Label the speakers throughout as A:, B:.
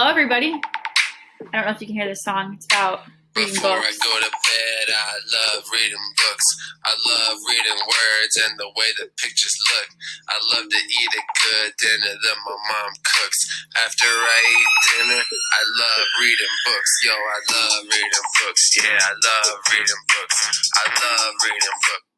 A: Hello, everybody. I don't know if you can hear this song. It's about reading
B: Before
A: books.
B: I go to bed, I love reading books. I love reading words and the way the pictures look. I love to eat a good dinner that my mom cooks. After I eat dinner, I love reading books. Yo, I love reading books. Yeah, I love reading books. I love reading books.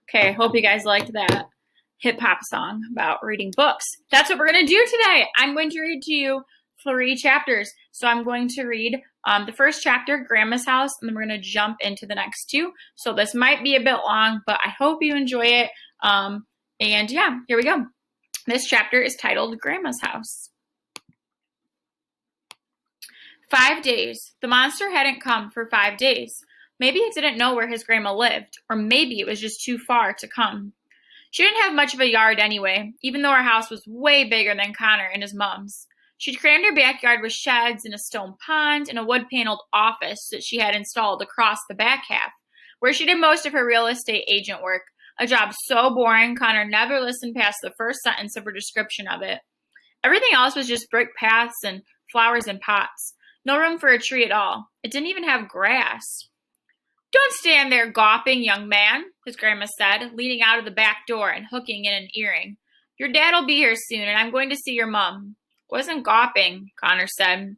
A: Okay, hope you guys liked that hip-hop song about reading books. That's what we're going to do today. I'm going to read to you 3 chapters. So I'm going to read the first chapter, Grandma's House, and then we're going to jump into the next 2. So this might be a bit long, but I hope you enjoy it. And yeah, here we go. This chapter is titled Grandma's House. 5 days. The monster hadn't come for 5 days. Maybe it didn't know where his grandma lived, or maybe it was just too far to come. She didn't have much of a yard anyway, even though her house was way bigger than Connor and his mom's. She'd crammed her backyard with sheds and a stone pond and a wood-paneled office that she had installed across the back half, where she did most of her real estate agent work, a job so boring Connor never listened past the first sentence of her description of it. Everything else was just brick paths and flowers in pots. No room for a tree at all. It didn't even have grass. "Don't stand there gawping, young man," his grandma said, leaning out of the back door and hooking in an earring. "Your dad'll be here soon, and I'm going to see your mom." "Wasn't gawping," Connor said.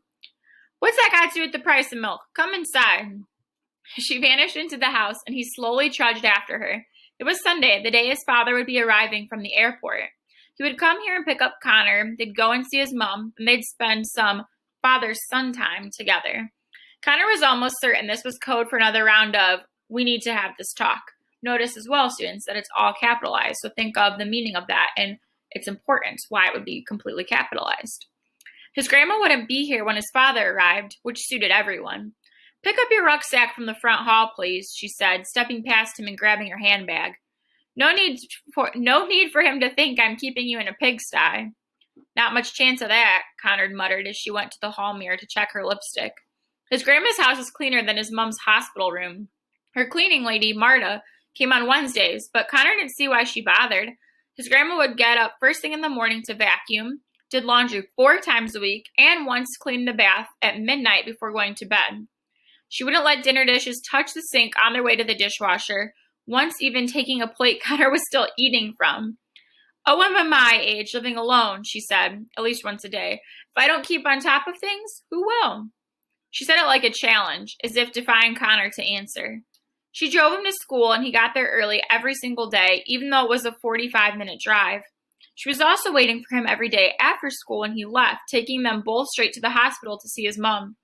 A: "What's that got to do with the price of milk? Come inside." She vanished into the house, and he slowly trudged after her. It was Sunday, the day his father would be arriving from the airport. He would come here and pick up Connor, they'd go and see his mom, and they'd spend some father-son time together. Connor was almost certain this was code for another round of, "We need to have this talk." Notice as well, students, that it's all capitalized, so think of the meaning of that and its importance, why it would be completely capitalized. His grandma wouldn't be here when his father arrived, which suited everyone. "Pick up your rucksack from the front hall, please," she said, stepping past him and grabbing her handbag. No need for him to think I'm keeping you in a pigsty." "Not much chance of that," Connor muttered as she went to the hall mirror to check her lipstick. His grandma's house was cleaner than his mom's hospital room. Her cleaning lady, Marta, came on Wednesdays, but Connor didn't see why she bothered. His grandma would get up first thing in the morning to vacuum, did laundry 4 times a week, and once cleaned the bath at midnight before going to bed. She wouldn't let dinner dishes touch the sink on their way to the dishwasher, once even taking a plate Connor was still eating from. "A woman my age living alone," she said, at least once a day. "If I don't keep on top of things, who will?" She said it like a challenge, as if defying Connor to answer. She drove him to school, and he got there early every single day, even though it was a 45-minute drive. She was also waiting for him every day after school when he left, taking them both straight to the hospital to see his mom.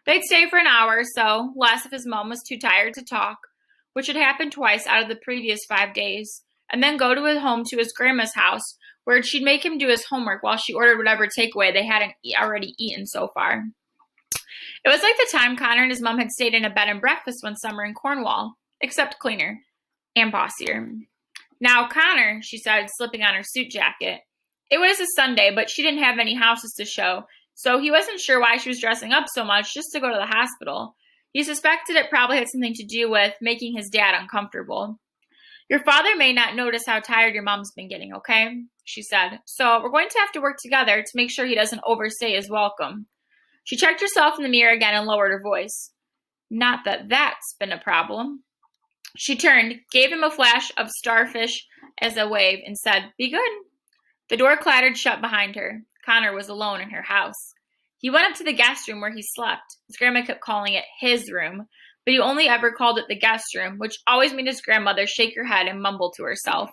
A: They'd stay for an hour or so, less if his mom was too tired to talk, which had happened twice out of the previous 5 days, and then go to his home to his grandma's house, where she'd make him do his homework while she ordered whatever takeaway they hadn't already eaten so far. It was like the time Connor and his mom had stayed in a bed and breakfast one summer in Cornwall, except cleaner and bossier. "Now, Connor," she said, slipping on her suit jacket. It was a Sunday, but she didn't have any houses to show, so he wasn't sure why she was dressing up so much just to go to the hospital. He suspected it probably had something to do with making his dad uncomfortable. "Your father may not notice how tired your mom's been getting, okay?" she said. "So we're going to have to work together to make sure he doesn't overstay his welcome." She checked herself in the mirror again and lowered her voice. "Not that that's been a problem." She turned, gave him a flash of starfish as a wave, and said, "Be good." The door clattered shut behind her. Connor was alone in her house. He went up to the guest room where he slept. His grandma kept calling it his room, but he only ever called it the guest room, which always made his grandmother shake her head and mumble to herself.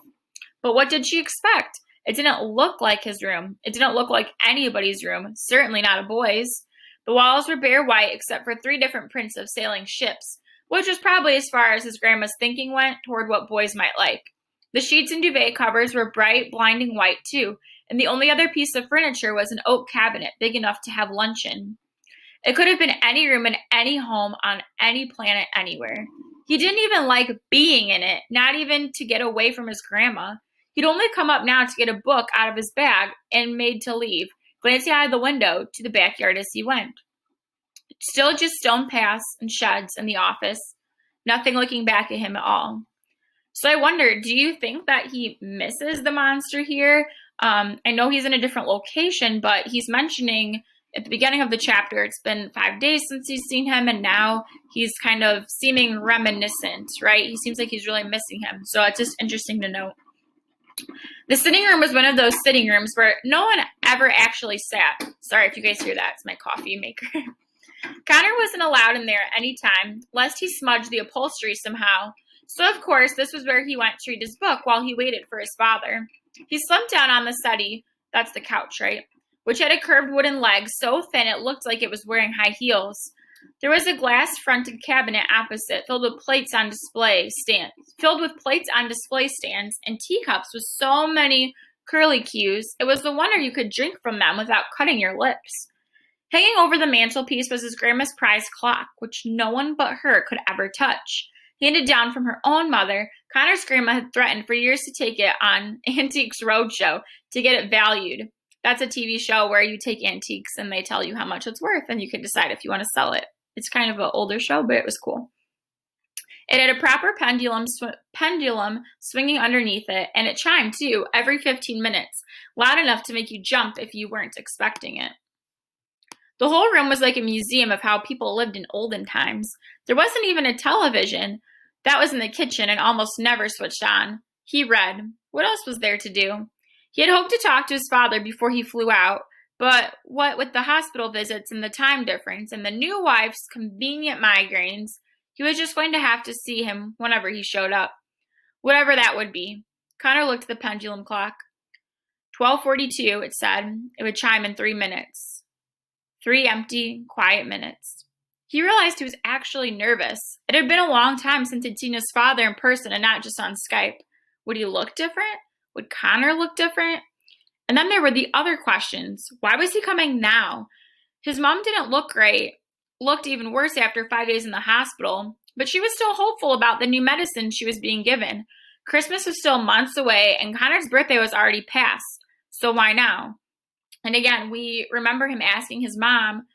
A: But what did she expect? It didn't look like his room. It didn't look like anybody's room, certainly not a boy's. The walls were bare white except for 3 different prints of sailing ships, which was probably as far as his grandma's thinking went toward what boys might like. The sheets and duvet covers were bright, blinding white, too, and the only other piece of furniture was an oak cabinet big enough to have lunch in. It could have been any room in any home on any planet anywhere. He didn't even like being in it, not even to get away from his grandma. He'd only come up now to get a book out of his bag and made to leave, glancing out of the window to the backyard as he went. Still just stone paths and sheds in the office, nothing looking back at him at all. So I wonder, do you think that he misses the monster here? I know he's in a different location, but he's mentioning at the beginning of the chapter, it's been 5 days since he's seen him, and now he's kind of seeming reminiscent, right? He seems like he's really missing him. So it's just interesting to note. The sitting room was one of those sitting rooms where no one ever actually sat. Sorry if you guys hear that. It's my coffee maker. Connor wasn't allowed in there at any time, lest he smudged the upholstery somehow. So, of course, this was where he went to read his book while he waited for his father. He slumped down on the settee, that's the couch, right? Which had a curved wooden leg so thin it looked like it was wearing high heels. There was a glass-fronted cabinet opposite, filled with plates on display stands and teacups with so many curlicues, it was no wonder you could drink from them without cutting your lips. Hanging over the mantelpiece was his grandma's prize clock, which no one but her could ever touch. Handed down from her own mother, Connor's grandma had threatened for years to take it on Antiques Roadshow to get it valued. That's a TV show where you take antiques and they tell you how much it's worth and you can decide if you want to sell it. It's kind of an older show, but it was cool. It had a proper pendulum swinging underneath it, and it chimed, too, every 15 minutes, loud enough to make you jump if you weren't expecting it. The whole room was like a museum of how people lived in olden times. There wasn't even a television. That was in the kitchen and almost never switched on. He read. What else was there to do? He had hoped to talk to his father before he flew out, but what with the hospital visits and the time difference and the new wife's convenient migraines, he was just going to have to see him whenever he showed up. Whatever that would be. Connor looked at the pendulum clock. 12:42, it said. It would chime in 3 minutes. 3 empty, quiet minutes. He realized he was actually nervous. It had been a long time since he'd seen his father in person and not just on Skype. Would he look different? Would Connor look different? And then there were the other questions. Why was he coming now? His mom didn't look great, looked even worse after 5 days in the hospital, but she was still hopeful about the new medicine she was being given. Christmas was still months away, and Connor's birthday was already past, so why now? And again, we remember him asking his mom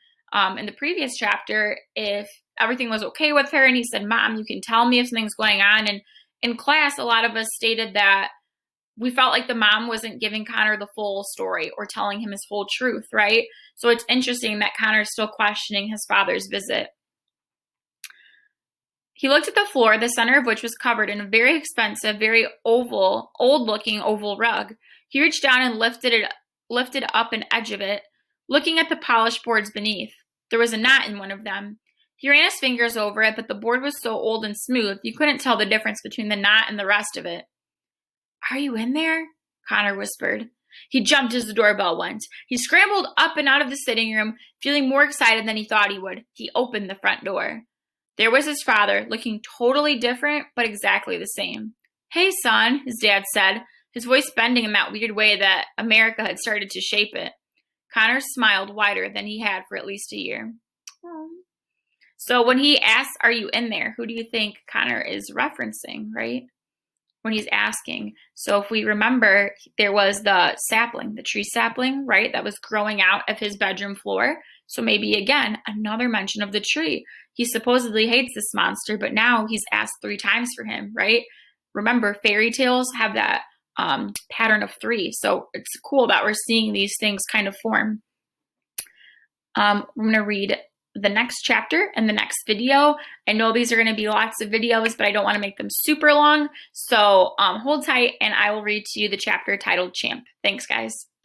A: in the previous chapter if everything was okay with her, and he said, Mom, you can tell me if something's going on. And in class, a lot of us stated that we felt like the mom wasn't giving Connor the full story or telling him his whole truth, right? So it's interesting that Connor's still questioning his father's visit. He looked at the floor, the center of which was covered in a very expensive, very old-looking oval rug. He reached down and lifted up an edge of it, looking at the polished boards beneath. There was a knot in one of them. He ran his fingers over it, but the board was so old and smooth, you couldn't tell the difference between the knot and the rest of it. Are you in there? Connor whispered. He jumped as the doorbell went. He scrambled up and out of the sitting room, feeling more excited than he thought he would. He opened the front door. There was his father, looking totally different, but exactly the same. Hey, son, his dad said, his voice bending in that weird way that America had started to shape it. Connor smiled wider than he had for at least a year. Aww. So when he asks, are you in there, who do you think Connor is referencing, right? When he's asking. So if we remember, there was the sapling, the tree sapling, right, that was growing out of his bedroom floor. So maybe, again, another mention of the tree. He supposedly hates this monster, but now he's asked 3 times for him, right? Remember, fairy tales have that pattern of 3. So it's cool that we're seeing these things kind of form. I'm going to read the next chapter in the next video. I know these are going to be lots of videos, but I don't want to make them super long. So hold tight and I will read to you the chapter titled Champ. Thanks, guys.